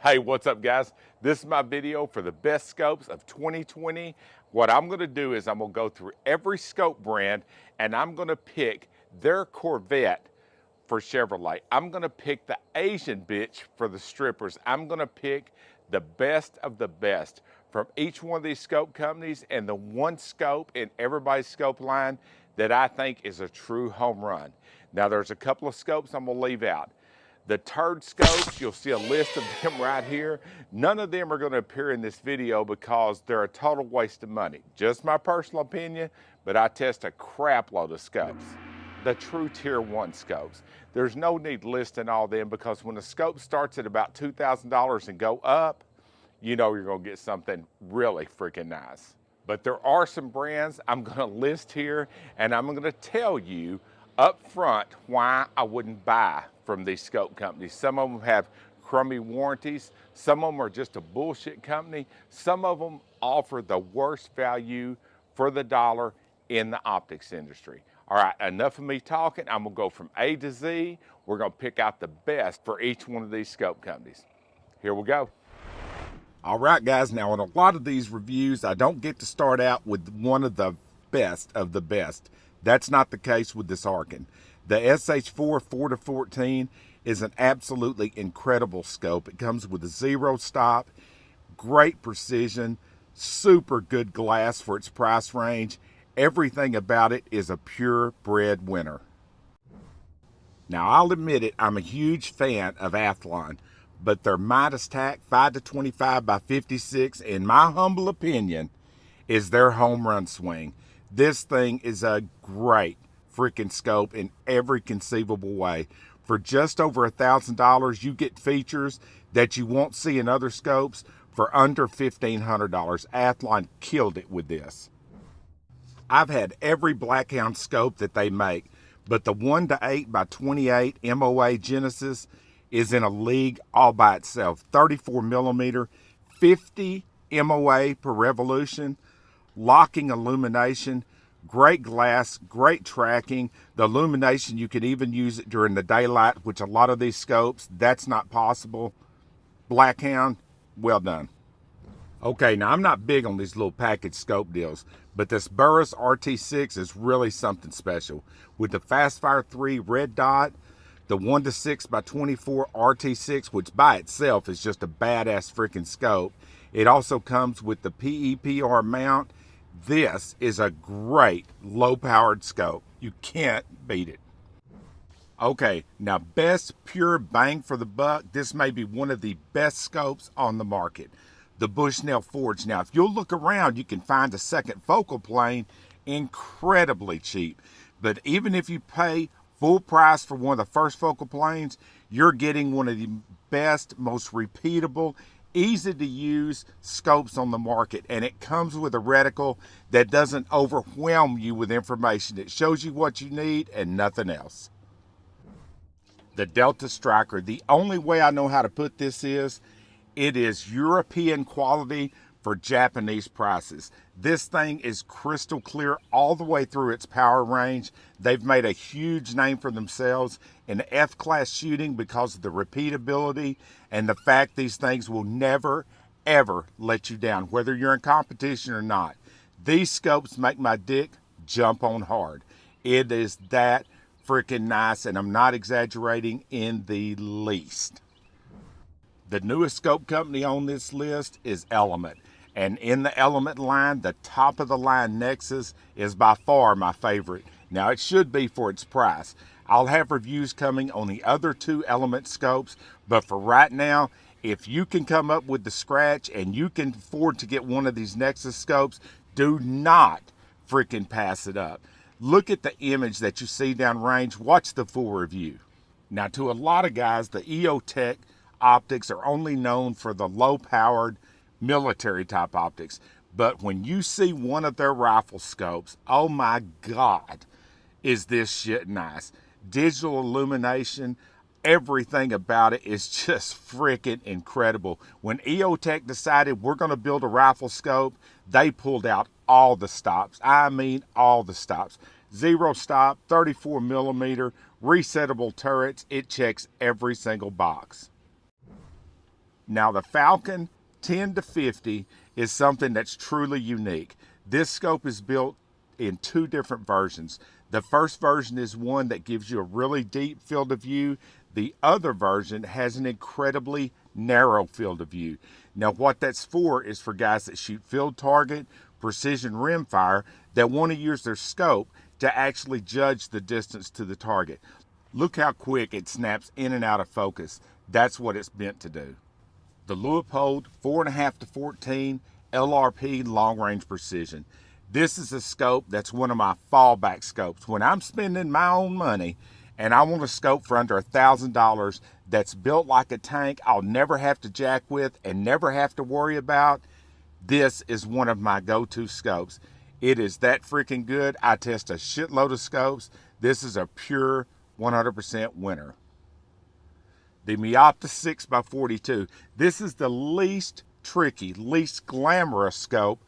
Hey, what's up guys? This is my video for the best scopes of 2020. What I'm gonna do is I'm gonna go through every scope brand and I'm gonna pick their Corvette for Chevrolet. I'm gonna pick the Asian bitch for the strippers. I'm gonna pick the best of the best from each one of these scope companies, and the one scope in everybody's scope line that I think is a true home run. Now there's a couple of scopes I'm gonna leave out. The turd scopes, you'll see a list of them right here. None of them are going to appear in this video because they're a total waste of money. Just my personal opinion, but I test a crap load of scopes. The true tier 1 scopes. There's no need listing all them because when a scope starts at about $2,000 and go up, you know you're going to get something really freaking nice. But there are some brands I'm going to list here, and I'm going to tell you up front why I wouldn't buy from these scope companies. Some of them have crummy warranties. Some of them are just a bullshit company. Some of them offer the worst value for the dollar in the optics industry. All right, enough of me talking. I'm gonna go from A to Z. We're gonna pick out the best for each one of these scope companies. Here we go. All right, guys, now in a lot of these reviews, I don't get to start out with one of the best of the best. That's not the case with this Arkin. The SH4 4-14 is an absolutely incredible scope. It comes with a 0 stop, great precision, super good glass for its price range. Everything about it is a purebred winner. Now I'll admit it, I'm a huge fan of Athlon, but their Midas Tack 5-25 by 56, in my humble opinion, is their home run swing. This thing is a great freaking scope in every conceivable way. For just over $1,000, you get features that you won't see in other scopes for under $1,500. Athlon killed it with this. I've had every Blackhound scope that they make, but the 1-8 by 28 MOA Genesis is in a league all by itself. 34 millimeter, 50 MOA per revolution, locking illumination, great glass, great tracking. The illumination, you can even use it during the daylight, which a lot of these scopes, that's not possible. Blackhound, well done. Okay, now I'm not big on these little package scope deals, but this Burris RT6 is really something special. With the Fastfire 3 red dot, the 1-6 by 24 RT6, which by itself is just a badass freaking scope. It also comes with the PEPR mount. This is a great low-powered scope. You can't beat it. Okay, now best pure bang for the buck. This may be one of the best scopes on the market. The Bushnell Forge. Now, if you'll look around, you can find a second focal plane incredibly cheap. But even if you pay full price for one of the first focal planes, you're getting one of the best, most repeatable, easy to use scopes on the market, and it comes with a reticle that doesn't overwhelm you with information. It shows you what you need and nothing else. The Delta Striker, the only way I know how to put this is, it is European quality for Japanese prices. This thing is crystal clear all the way through its power range. They've made a huge name for themselves in F-class shooting because of the repeatability and the fact these things will never, ever let you down, whether you're in competition or not. These scopes make my dick jump on hard. It is that freaking nice, and I'm not exaggerating in the least. The newest scope company on this list is Element. And in the Element line, the top of the line Nexus is by far my favorite. Now it should be for its price. I'll have reviews coming on the other two Element scopes, but for right now, if you can come up with the scratch and you can afford to get one of these Nexus scopes, do not freaking pass it up. Look at the image that you see downrange. Watch the full review. Now to a lot of guys, the EOTech optics are only known for the low-powered military type optics, but when you see one of their rifle scopes, oh my God, is this shit nice. Digital illumination, everything about it is just freaking incredible. When EOTech decided we're going to build a rifle scope, they pulled out all the stops. I mean all the stops. 0 stop, 34 millimeter, resettable turrets. It checks every single box. Now the Falcon 10 to 50 is something that's truly unique. This scope is built in two different versions. The first version is one that gives you a really deep field of view. The other version has an incredibly narrow field of view. Now what that's for is for guys that shoot field target, precision rimfire, that want to use their scope to actually judge the distance to the target. Look how quick it snaps in and out of focus. That's what it's meant to do. The Leupold 4.5 to 14 LRP long range precision. This is a scope that's one of my fallback scopes. When I'm spending my own money and I want a scope for under $1,000 that's built like a tank, I'll never have to jack with and never have to worry about, this is one of my go-to scopes. It is that freaking good. I test a shitload of scopes. This is a pure 100% winner. The Meopta 6x42. This is the least tricky, least glamorous scope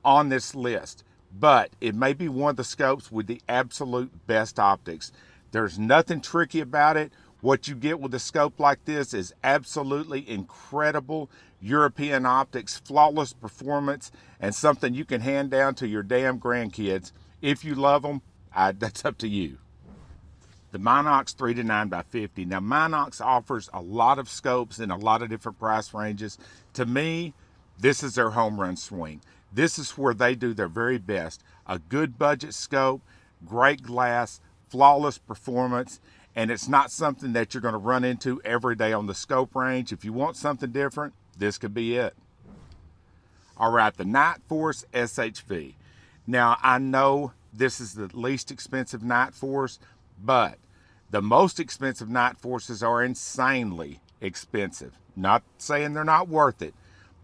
on this list, but it may be one of the scopes with the absolute best optics. There's nothing tricky about it. What you get with a scope like this is absolutely incredible European optics, flawless performance, and something you can hand down to your damn grandkids. If you love them, that's up to you. The Minox 3 to 9x50. Now Minox offers a lot of scopes in a lot of different price ranges. To me, this is their home run swing. This is where they do their very best. A good budget scope, great glass, flawless performance, and it's not something that you're going to run into every day on the scope range. If you want something different, this could be it. All right, the Nightforce SHV. Now, I know this is the least expensive Nightforce, but the most expensive Nightforces are insanely expensive. Not saying they're not worth it,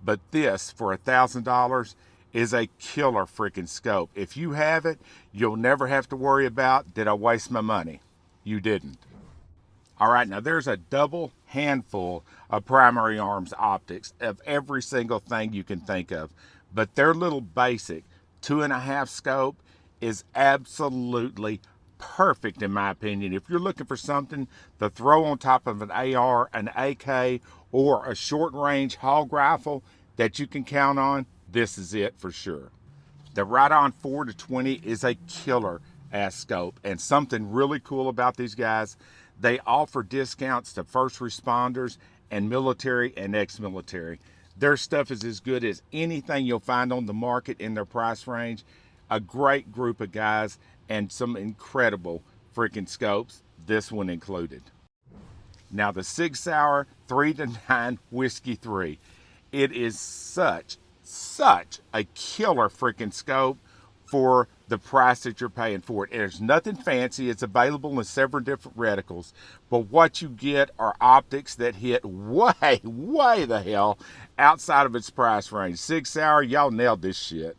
but this, for $1,000, is a killer freaking scope. If you have it, you'll never have to worry about, did I waste my money? You didn't. All right, now there's a double handful of primary arms optics of every single thing you can think of, but their little basic 2.5 scope is absolutely perfect in my opinion. If you're looking for something to throw on top of an AR, an AK, or a short range hog rifle that you can count on, this is it for sure. The Right-On 4 to 20 is a killer ass scope, and something really cool about these guys, they offer discounts to first responders and military and ex-military. Their stuff is as good as anything you'll find on the market in their price range. A great group of guys and some incredible freaking scopes, this one included. Now the Sig Sauer 3 to 9 Whiskey 3. It is such a killer freaking scope for the price that you're paying for it. There's nothing fancy. It's available in several different reticles, but what you get are optics that hit way the hell outside of its price range. Sig Sauer, y'all nailed this shit.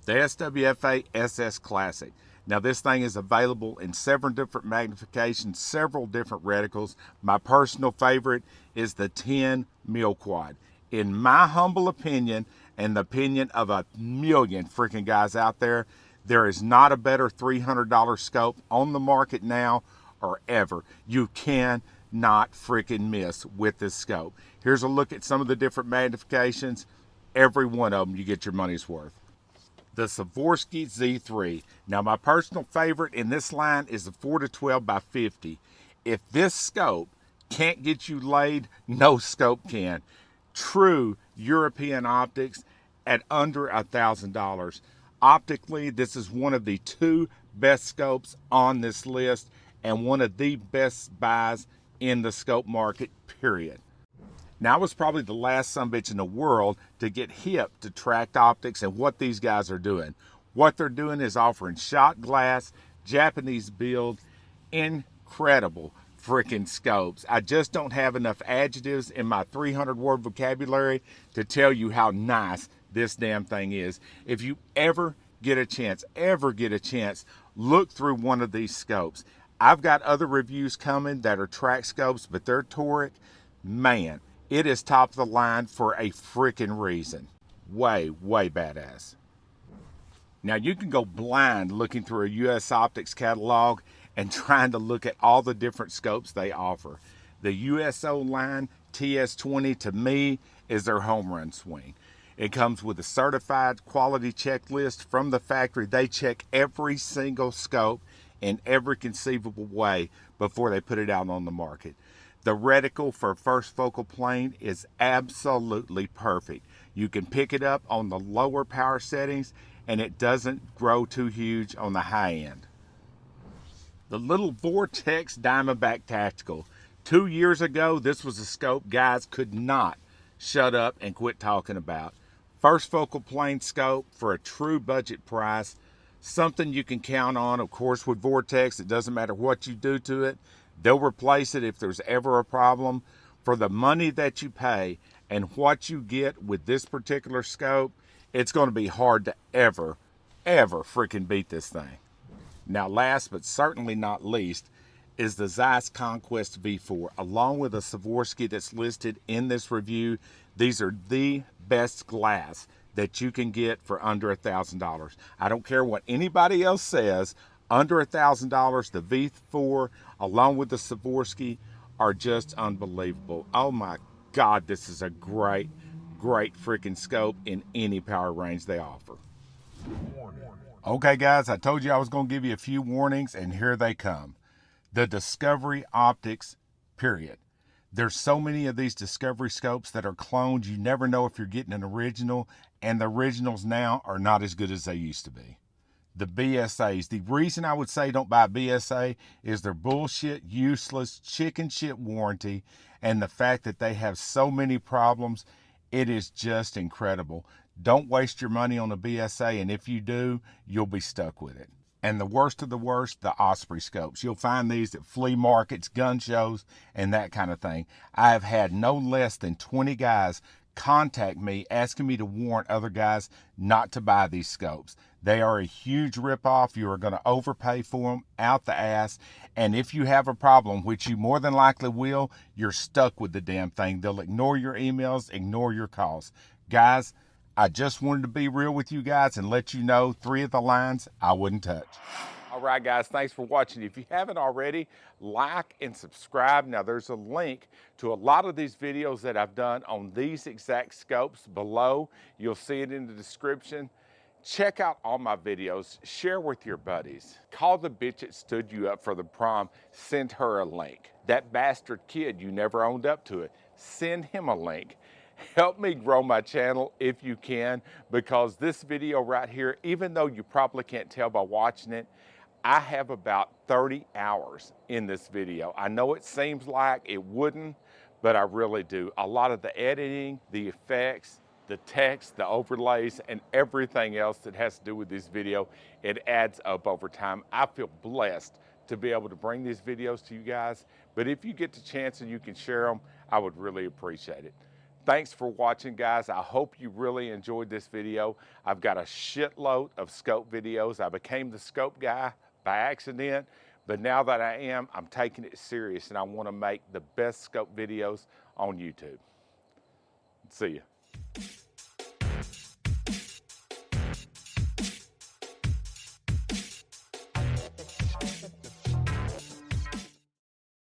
The SWFA SS Classic. Now this thing is available in several different magnifications, several different reticles. My personal favorite is the 10 mil quad. In my humble opinion, and the opinion of a million freaking guys out there, there is not a better $300 scope on the market now or ever. You cannot freaking miss with this scope. Here's a look at some of the different magnifications. Every one of them you get your money's worth. The Swarovsky Z3. Now my personal favorite in this line is the 4 to 12 by 50. If this scope can't get you laid, no scope can. True European optics at under $1,000. Optically, this is one of the 2 best scopes on this list and one of the best buys in the scope market, period. Now I was probably the last sumbitch in the world to get hip to tracked optics and what these guys are doing. What they're doing is offering shot glass, Japanese build, incredible freaking scopes. I just don't have enough adjectives in my 300 word vocabulary to tell you how nice this damn thing is. If you ever get a chance, look through one of these scopes. I've got other reviews coming that are track scopes, but they're toric. Man, it is top of the line for a freaking reason. Way badass. Now you can go blind looking through a US Optics catalog and trying to look at all the different scopes they offer. The USO line TS20 to me is their home run swing. It comes with a certified quality checklist from the factory. They check every single scope in every conceivable way before they put it out on the market. The reticle for first focal plane is absolutely perfect. You can pick it up on the lower power settings and it doesn't grow too huge on the high end. The little Vortex Diamondback Tactical. 2 years ago, this was a scope guys could not shut up and quit talking about. First focal plane scope for a true budget price. Something you can count on. Of course, with Vortex, it doesn't matter what you do to it. They'll replace it if there's ever a problem. For the money that you pay and what you get with this particular scope, it's going to be hard to ever freaking beat this thing. Now, last but certainly not least is the Zeiss Conquest V4, along with a Swarovsky that's listed in this review. These are the best glass that you can get for under $1,000. I don't care what anybody else says, under $1,000, the V4 along with the Swarovsky are just unbelievable. Oh my God, this is a great freaking scope in any power range they offer. Okay guys, I told you I was going to give you a few warnings and here they come. The Discovery Optics, period. There's so many of these Discovery scopes that are cloned, you never know if you're getting an original, and the originals now are not as good as they used to be. The BSAs, the reason I would say don't buy BSA is their bullshit, useless, chicken shit warranty, and the fact that they have so many problems, it is just incredible. Don't waste your money on a BSA, and if you do, you'll be stuck with it. And the worst of the worst, the Osprey scopes. You'll find these at flea markets, gun shows, and that kind of thing. I have had no less than 20 guys contact me asking me to warn other guys not to buy these scopes. They are a huge ripoff. You are going to overpay for them out the ass. And if you have a problem, which you more than likely will, you're stuck with the damn thing. They'll ignore your emails, ignore your calls. Guys, I just wanted to be real with you guys and let you know 3 of the lines I wouldn't touch. All right, guys, thanks for watching. If you haven't already, like and subscribe. Now, there's a link to a lot of these videos that I've done on these exact scopes below. You'll see it in the description. Check out all my videos. Share with your buddies. Call the bitch that stood you up for the prom. Send her a link. That bastard kid, you never owned up to it. Send him a link. Help me grow my channel if you can, because this video right here, even though you probably can't tell by watching it, I have about 30 hours in this video. I know it seems like it wouldn't, but I really do. A lot of the editing, the effects, the text, the overlays, and everything else that has to do with this video, it adds up over time. I feel blessed to be able to bring these videos to you guys, but if you get the chance and you can share them, I would really appreciate it. Thanks for watching, guys. I hope you really enjoyed this video. I've got a shitload of scope videos. I became the scope guy by accident, but now that I am, I'm taking it serious and I want to make the best scope videos on YouTube. See ya.